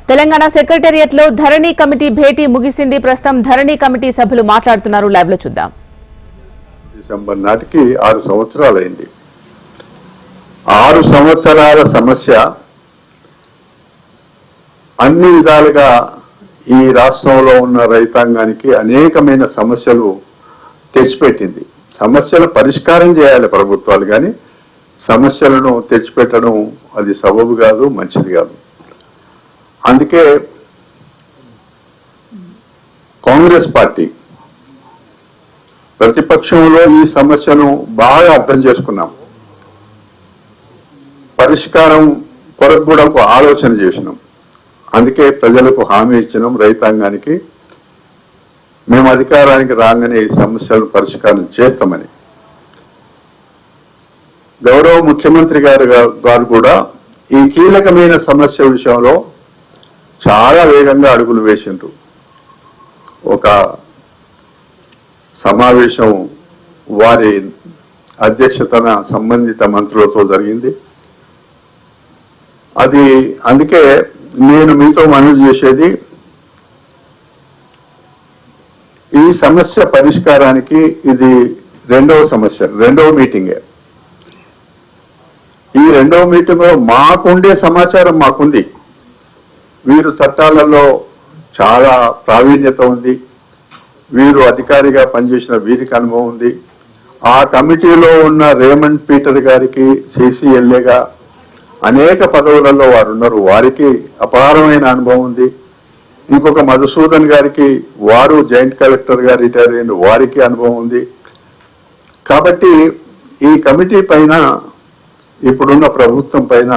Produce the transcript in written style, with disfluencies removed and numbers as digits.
Telangana secretariat లో ధరణి committee భేటీ ముగిసింది. ప్రస్తుతం ధరణి కమిటీ సభ్యులు మాట్లాడుతున్నారు. లైవ్ లో చూద్దాం. డిసెంబర్ నాటికి 6 సంవత్సరాలైంది. 6 సంవత్సరాల సమస్య అన్ని విధాలుగా ఈ రాష్ట్రంలో ఉన్న రైతాంగానికి అనేకమైన సమస్యలు తెచ్చిపెట్టింది. సమస్యల పరిష్కారం చేయాలి ప్రభుత్వాలు, కానీ సమస్యలను తెచ్చిపెట్టడం అది సబబు కాదు, మంచిది కాదు. అందుకే కాంగ్రెస్ పార్టీ ప్రతిపక్షంలో ఈ సమస్యను బాగా అర్థం చేసుకున్నాం. పరిష్కారం కొరకు కూడా ఒక ఆలోచన చేసినాం. అందుకే ప్రజలకు హామీ ఇచ్చినాం, రైతాంగానికి మేము అధికారానికి రాగానే ఈ సమస్యలను పరిష్కారం చేస్తామని. గౌరవ ముఖ్యమంత్రి గారు కూడా ఈ కీలకమైన సమస్య విషయంలో చాలా వేగంగా అడుగులు వేసిండ్రు. ఒక సమావేశం వారి అధ్యక్షతన సంబంధిత మంత్రులతో జరిగింది. అది అందుకే నేను మీతో మనవి చేసేది, ఈ సమస్య పరిష్కారానికి ఇది రెండవ మీటింగే. ఈ రెండవ మీటింగ్లో మాకుండే సమాచారం మాకుంది. వీరు చట్టాలలో చాలా ప్రావీణ్యత ఉంది, వీరు అధికారిగా పనిచేసిన వీరికి అనుభవం ఉంది. ఆ కమిటీలో ఉన్న రేమండ్ పీటర్ గారికి సిసిఎల్ఏగా అనేక పదవులలో వారు ఉన్నారు, వారికి అపారమైన అనుభవం ఉంది. ఇంకొక మధుసూదన్ గారికి, వారు జాయింట్ కలెక్టర్ గా రిటైర్ అయిన వారికి అనుభవం ఉంది. కాబట్టి ఈ కమిటీ పైన, ఇప్పుడున్న ప్రభుత్వం పైన